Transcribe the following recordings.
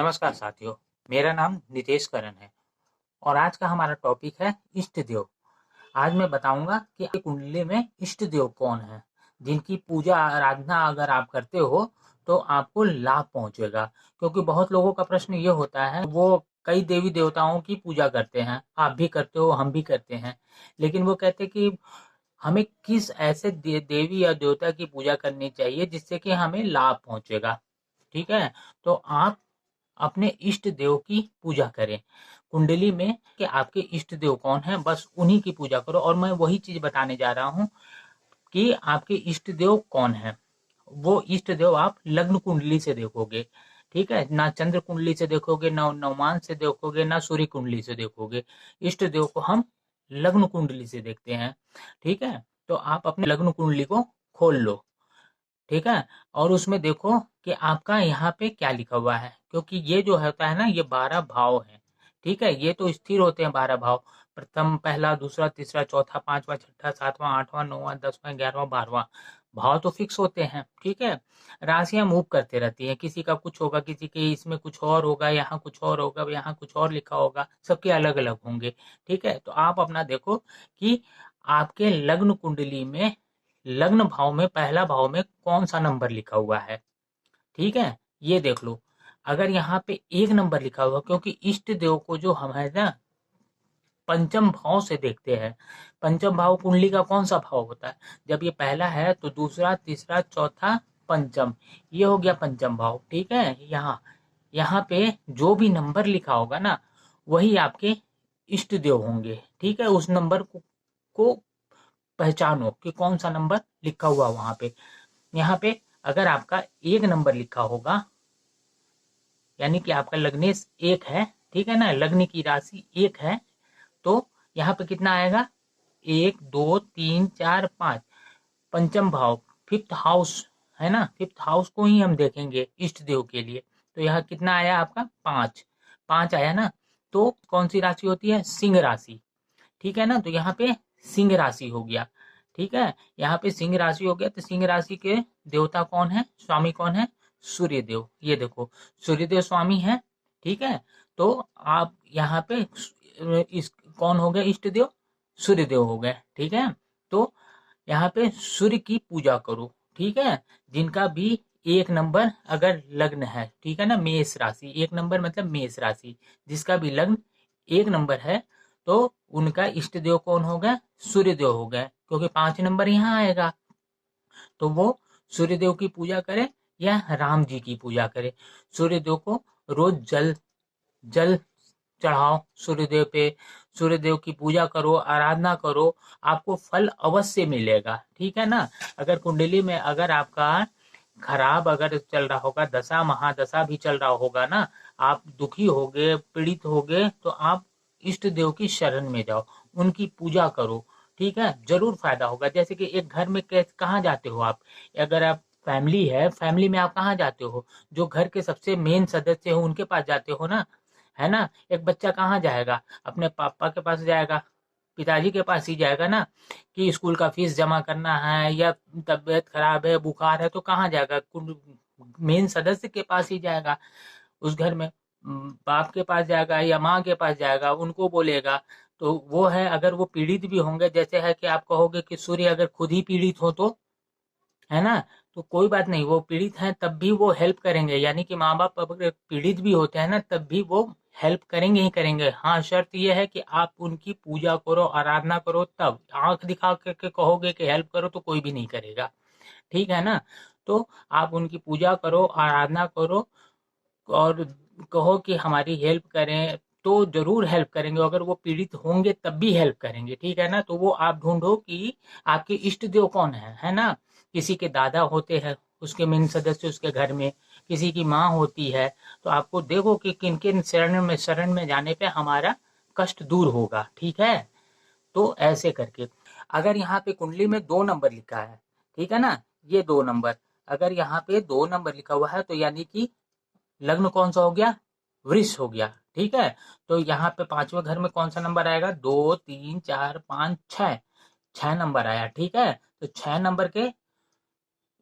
नमस्कार साथियों, मेरा नाम नितेश करण है और आज का हमारा टॉपिक है इष्ट देव। आज मैं बताऊंगा कि आपकी कुंडली में इष्ट देव कौन है, जिनकी पूजा आराधना अगर आप करते हो तो आपको लाभ पहुंचेगा। क्योंकि बहुत लोगों का प्रश्न ये होता है, वो कई देवी देवताओं की पूजा करते हैं, आप भी करते हो, हम भी करते हैं, लेकिन वो कहते हैं कि हमें किस ऐसे देवी या देवता की पूजा करनी चाहिए जिससे कि हमें लाभ पहुंचेगा। ठीक है, तो आप अपने इष्ट देव की पूजा करें। कुंडली में कि आपके इष्ट देव कौन है, बस उन्हीं की पूजा करो। और मैं वही चीज बताने जा रहा हूँ कि आपके इष्ट देव कौन है। वो इष्ट देव आप लग्न कुंडली से देखोगे, ठीक है, ना चंद्र कुंडली से देखोगे, ना नवमान से देखोगे, ना सूर्य कुंडली से देखोगे। इष्ट देव को हम लग्न कुंडली से देखते हैं। ठीक है, तो आप अपने लग्न कुंडली को खोल लो, ठीक है, और उसमें देखो कि आपका यहाँ पे क्या लिखा हुआ है। क्योंकि ये जो होता है ना, ये 12 भाव है। ठीक है, ये तो स्थिर होते हैं 12 भाव। प्रथम, पहला, दूसरा, तीसरा, चौथा, पांचवा, छठा, सातवां, आठवां, नौवां, 10वां, 11वां, 12वां भाव तो फिक्स होते हैं। ठीक है, राशियां मूव करते रहती हैं, किसी का कुछ होगा, किसी के इसमें कुछ और होगा, यहाँ कुछ और होगा, यहाँ कुछ और लिखा होगा, सबके अलग अलग होंगे। ठीक है, तो आप अपना देखो कि आपके लग्न कुंडली में लग्न भाव में पहला भाव में कौन सा नंबर लिखा हुआ है। ठीक है, ये देख लो। अगर यहाँ पे एक नंबर लिखा हुआ, क्योंकि इष्ट देव को जो हम है ना पंचम भाव से देखते हैं। पंचम भाव कुंडली का कौन सा भाव होता है? जब ये पहला है तो दूसरा, तीसरा, चौथा, पंचम, ये हो गया पंचम भाव। ठीक है, यहाँ यहाँ पे जो भी नंबर लिखा होगा ना, वही आपके इष्ट देव होंगे। ठीक है, उस नंबर को पहचानो कि कौन सा नंबर लिखा हुआ वहां पे। यहाँ पे अगर आपका एक नंबर लिखा होगा, यानी कि आपका लग्नेश एक है, ठीक है ना, लग्न की राशि एक है, तो यहाँ पे कितना आएगा? एक, दो, तीन, चार, पांच, पंचम भाव, फिफ्थ हाउस है ना, फिफ्थ हाउस को ही हम देखेंगे इष्ट देव के लिए। तो यहाँ कितना आया आपका? पांच। पांच आया ना, तो कौन सी राशि होती है? सिंह राशि। ठीक है ना, तो यहाँ पे सिंह राशि हो गया। ठीक है, यहाँ पे सिंह राशि हो गया, तो सिंह राशि के देवता कौन है, स्वामी कौन है? सूर्यदेव। ये देखो, सूर्यदेव स्वामी है। ठीक है, तो आप यहाँ पे इस कौन हो गए इष्ट देव? सूर्यदेव हो गए। ठीक है, तो यहाँ पे सूर्य की पूजा करो। ठीक है, जिनका भी एक नंबर अगर लग्न है, ठीक है ना, मेष राशि, एक नंबर मतलब मेष राशि, जिसका भी लग्न एक नंबर है, तो उनका इष्ट देव कौन हो गया? सूर्य देव हो गए, क्योंकि 5 नंबर यहाँ आएगा। तो वो सूर्य देव की पूजा करे या राम जी की पूजा करे। सूर्य देव को रोज जल जल चढ़ाओ सूर्यदेव पे, सूर्यदेव की पूजा करो, आराधना करो, आपको फल अवश्य मिलेगा। ठीक है ना, अगर कुंडली में अगर आपका खराब अगर चल रहा होगा, दशा महादशा भी चल रहा होगा ना, आप दुखी होगे, पीड़ित होगे, तो आप इष्ट देव की शरण में जाओ, उनकी पूजा करो। ठीक है, जरूर फायदा होगा। जैसे कि एक घर में कहाँ जाते हो आप? अगर आप फैमिली है, फैमिली में आप कहाँ जाते हो? जो घर के सबसे मेन सदस्य हो उनके पास जाते हो ना, है ना। एक बच्चा कहाँ जाएगा? अपने पापा के पास जाएगा, पिताजी के पास ही जाएगा ना, कि स्कूल का फीस जमा करना है या तबीयत खराब है, बुखार है, तो कहाँ जाएगा? मेन सदस्य के पास ही जाएगा। उस घर में बाप के पास जाएगा या माँ के पास जाएगा, उनको बोलेगा। तो वो है, अगर वो पीड़ित भी होंगे, जैसे है कि आप कहोगे कि सूर्य अगर खुद ही पीड़ित हो तो, है ना, तो कोई बात नहीं, वो पीड़ित हैं तब भी वो हेल्प करेंगे। यानी कि माँ बाप अगर पीड़ित भी होते हैं ना, तब भी वो हेल्प करेंगे ही करेंगे। हाँ, शर्त ये है कि आप उनकी पूजा करो, आराधना करो, तब आंख दिखा करके कहोगे कि हेल्प करो तो कोई भी नहीं करेगा। ठीक है ना, तो आप उनकी पूजा करो, आराधना करो, और कहो कि हमारी हेल्प करें, तो जरूर हेल्प करेंगे। अगर वो पीड़ित होंगे तब भी हेल्प करेंगे। ठीक है ना, तो वो आप ढूंढो कि आपके इष्ट देव कौन है ना। किसी के दादा होते हैं, उसके मेन सदस्य उसके घर में, किसी की माँ होती है, तो आपको देखो कि किन किन शरण में जाने पे हमारा कष्ट दूर होगा। ठीक है, तो ऐसे करके अगर यहाँ पे कुंडली में 2 नंबर लिखा है, ठीक है ना, ये 2 नंबर, अगर यहाँ पे 2 नंबर लिखा हुआ है, तो यानी कि लग्न कौन सा हो गया? वृष हो गया। ठीक है, तो यहाँ पे 5वें घर में कौन सा नंबर आएगा? 2, 3, 4, 5, 6, 6 नंबर आया। ठीक है, तो 6 नंबर के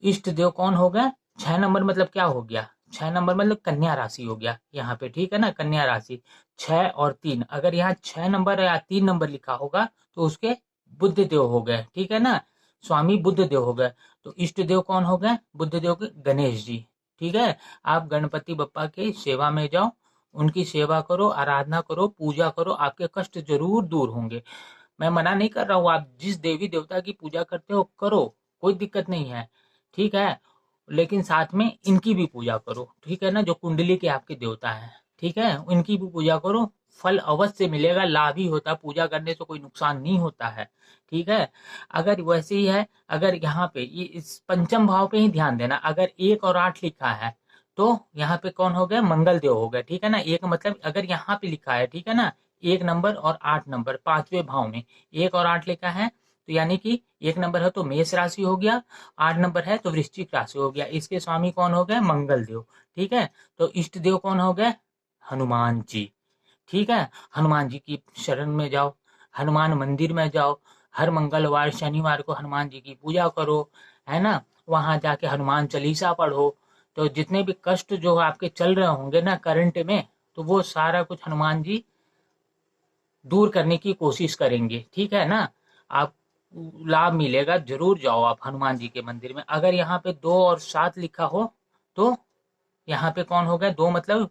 इष्ट देव कौन हो गए? 6 नंबर मतलब क्या हो गया? 6 नंबर मतलब कन्या राशि हो गया यहाँ पे, ठीक है ना, कन्या राशि 6 और 3, अगर यहाँ 6 नंबर या 3 नंबर लिखा होगा तो उसके बुध देव हो गए, ठीक है ना, स्वामी बुध देव हो गए। तो इष्ट देव कौन हो गए, बुध देव के गणेश जी, ठीक है। आप गणपति बप्पा की सेवा में जाओ, उनकी सेवा करो, आराधना करो, पूजा करो, आपके कष्ट जरूर दूर होंगे। मैं मना नहीं कर रहा हूँ, आप जिस देवी देवता की पूजा करते हो करो, कोई दिक्कत नहीं है, ठीक है, लेकिन साथ में इनकी भी पूजा करो, ठीक है ना, जो कुंडली के आपके देवता हैं, ठीक है, इनकी भी पूजा करो, फल अवश्य मिलेगा, लाभ ही होता है, पूजा करने से कोई नुकसान नहीं होता है, ठीक है। अगर वैसे ही है, अगर यहाँ पे ये इस पंचम भाव पे ही ध्यान देना, अगर 1 और 8 लिखा है तो यहाँ पे कौन हो गए, मंगल देव हो गए, ठीक है ना। एक मतलब अगर यहाँ पे लिखा है, ठीक है ना, 1 नंबर और 8 नंबर पांचवें भाव में 1 और 8 लिखा है, तो यानी कि 1 नंबर है तो मेष राशि हो गया, 8 नंबर है तो वृश्चिक राशि हो गया। इसके स्वामी कौन हो गए, मंगल देव, ठीक है। तो इष्ट देव कौन हो गए, हनुमान जी, ठीक है। हनुमान जी की शरण में जाओ, हनुमान मंदिर में जाओ, हर मंगलवार शनिवार को हनुमान जी की पूजा करो, है ना, वहां जाके हनुमान चालीसा पढ़ो, तो जितने भी कष्ट जो आपके चल रहे होंगे ना करंट में, तो वो सारा कुछ हनुमान जी दूर करने की कोशिश करेंगे, ठीक है ना। आप लाभ मिलेगा, जरूर जाओ आप हनुमान जी के मंदिर में। अगर यहाँ पे 2 और 7 लिखा हो तो यहाँ पे कौन हो गया, 2 मतलब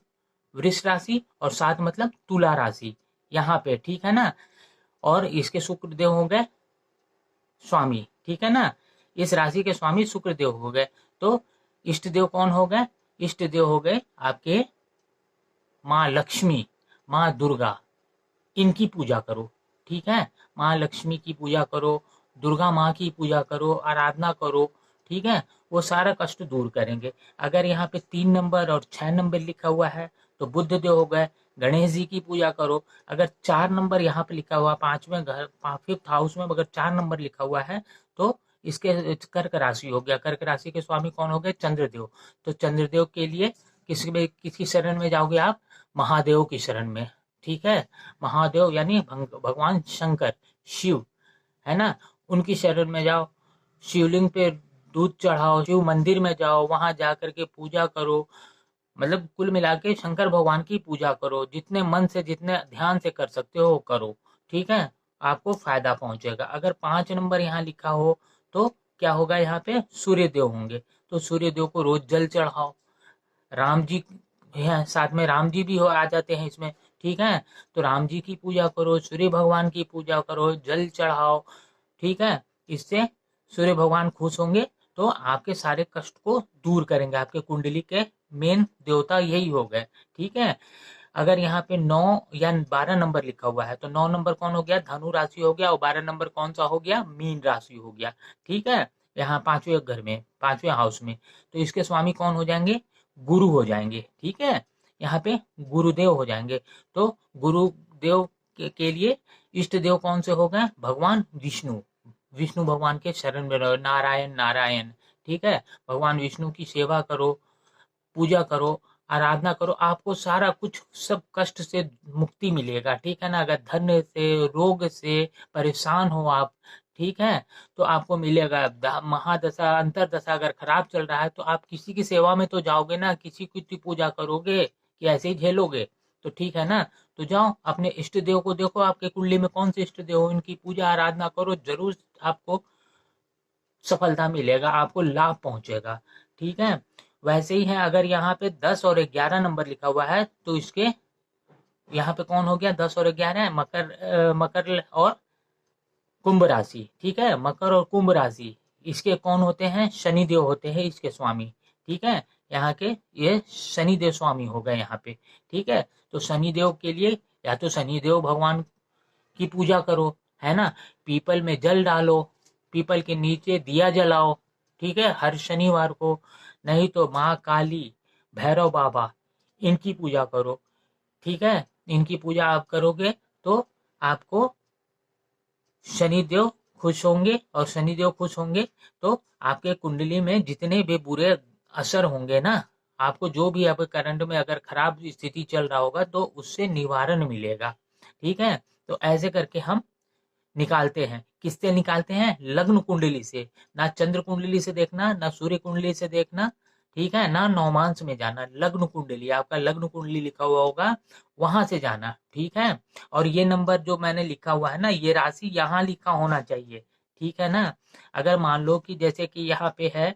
वृष राशि और 7 मतलब तुला राशि यहाँ पे, ठीक है ना। और इसके शुक्र देव हो गए स्वामी, ठीक है ना, इस राशि के स्वामी शुक्र देव हो गए। तो इष्ट देव कौन हो गए, इष्ट देव हो गए आपके माँ लक्ष्मी, माँ दुर्गा, इनकी पूजा करो, ठीक है। माँ लक्ष्मी की पूजा करो, दुर्गा माँ की पूजा करो, आराधना करो, ठीक है, वो सारा कष्ट दूर करेंगे। अगर यहाँ पे 3 नंबर और 6 नंबर लिखा हुआ है तो बुद्ध देव हो गए, गणेश जी की पूजा करो। अगर 4 नंबर यहाँ पे लिखा हुआ, पांचवें घर 5th हाउस में अगर 4 नंबर लिखा हुआ है तो इसके कर्क राशि हो गया, कर्क राशि के स्वामी कौन हो गए, चंद्रदेव। तो चंद्रदेव के लिए किसकी शरण में जाओगे आप, महादेव की शरण में, ठीक है। महादेव यानी भगवान शंकर, शिव, है ना, उनकी शरण में जाओ, शिवलिंग पे दूध चढ़ाओ, शिव मंदिर में जाओ, वहां जा करके पूजा करो, मतलब कुल मिला के शंकर भगवान की पूजा करो, जितने मन से जितने ध्यान से कर सकते हो करो, ठीक है, आपको फायदा पहुंचेगा। अगर 5 नंबर यहाँ लिखा हो तो क्या होगा, यहाँ पे सूर्य देव होंगे, तो सूर्य देव को रोज जल चढ़ाओ, राम जी हैं साथ में, राम जी भी हो आ जाते हैं इसमें, ठीक है। तो राम जी की पूजा करो, सूर्य भगवान की पूजा करो, जल चढ़ाओ, ठीक है। इससे सूर्य भगवान खुश होंगे, तो आपके सारे कष्ट को दूर करेंगे। आपके कुंडली के मेन देवता यही हो गए, ठीक है। अगर यहाँ पे 9 या 12 नंबर लिखा हुआ है तो 9 नंबर कौन हो गया, धनु राशि हो गया, और 12 नंबर कौन सा हो गया, मीन राशि हो गया, ठीक है। यहाँ पांचवें घर में, पांचवें हाउस में, तो इसके स्वामी कौन हो जाएंगे, गुरु हो जाएंगे, ठीक है। यहाँ पे गुरुदेव हो जाएंगे। तो गुरुदेव के लिए इष्ट देव कौन से हो गए, भगवान विष्णु, विष्णु भगवान के शरण में रहो, नारायण नारायण, ठीक है। भगवान विष्णु की सेवा करो, पूजा करो, आराधना करो, आपको सारा कुछ सब कष्ट से मुक्ति मिलेगा, ठीक है ना। अगर धन से, रोग से परेशान हो आप, ठीक है, तो आपको मिलेगा। महादशा अंतरदशा अगर खराब चल रहा है तो आप किसी की सेवा में तो जाओगे ना, किसी की पूजा करोगे कि ऐसे ही झेलोगे, तो ठीक है ना। तो जाओ अपने इष्ट देव को देखो, आपके कुंडली में कौन से इष्ट देव हो, इनकी पूजा आराधना करो, जरूर आपको सफलता मिलेगा, आपको लाभ पहुंचेगा, ठीक है। वैसे ही है, अगर यहाँ पे 10 और 11 नंबर लिखा हुआ है तो इसके यहाँ पे कौन हो गया, 10 और 11 है, मकर और कुंभ राशि, ठीक है, मकर और कुंभ राशि, इसके कौन होते हैं, शनिदेव होते हैं इसके स्वामी, ठीक है। यहाँ के ये शनिदेव स्वामी हो गए यहाँ पे, ठीक है। तो शनिदेव के लिए या तो शनिदेव भगवान की पूजा करो, है ना, पीपल में जल डालो, पीपल के नीचे दिया जलाओ, ठीक है, हर शनिवार को। नहीं तो माँ काली, भैरव बाबा, इनकी पूजा करो, ठीक है। इनकी पूजा आप करोगे तो आपको शनिदेव खुश होंगे, और शनिदेव खुश होंगे तो आपके कुंडली में जितने भी बुरे असर होंगे ना, आपको जो भी आपके करंट में अगर खराब स्थिति चल रहा होगा तो उससे निवारण मिलेगा, ठीक है। तो ऐसे करके हम निकालते हैं, किससे निकालते हैं, लग्न कुंडली से, ना चंद्र कुंडली से देखना, ना सूर्य कुंडली से देखना, ठीक है ना, नौमांश में जाना, लग्न कुंडली, आपका लग्न कुंडली लिखा हुआ होगा, वहां से जाना, ठीक है। और ये नंबर जो मैंने लिखा हुआ है ना, ये राशि यहाँ लिखा होना चाहिए, ठीक है ना। अगर मान लो कि जैसे कि यहाँ पे है,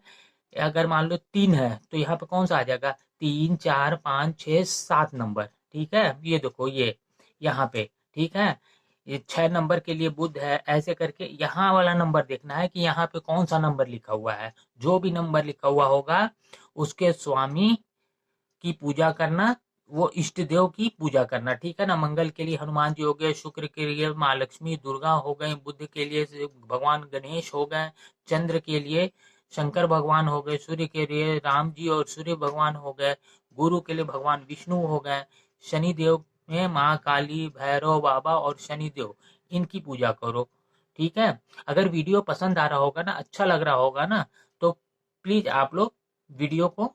अगर मान लो 3 है, तो यहाँ पे कौन सा आ जाएगा, 3 4 5 6 7 नंबर, ठीक है। ये देखो ये यहाँ पे, ठीक है। ये 6 नंबर के लिए बुध है, ऐसे करके यहाँ वाला नंबर देखना है कि यहाँ पे कौन सा नंबर लिखा हुआ है। जो भी नंबर लिखा हुआ होगा उसके स्वामी की पूजा करना, वो इष्ट देव की पूजा करना, ठीक है ना। मंगल के लिए हनुमान जी हो गए, शुक्र के लिए माँ लक्ष्मी दुर्गा हो गए, बुध के लिए भगवान गणेश हो गए, चंद्र के लिए शंकर भगवान हो गए, सूर्य के लिए राम जी और सूर्य भगवान हो गए, गुरु के लिए भगवान विष्णु हो गए, शनि देव में माँ काली, भैरव बाबा और शनि देव, इनकी पूजा करो, ठीक है। अगर वीडियो पसंद आ रहा होगा ना, अच्छा लग रहा होगा ना, तो प्लीज आप लोग वीडियो को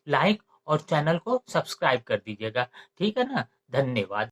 लाइक और चैनल को सब्सक्राइब कर दीजिएगा, ठीक है ना। धन्यवाद।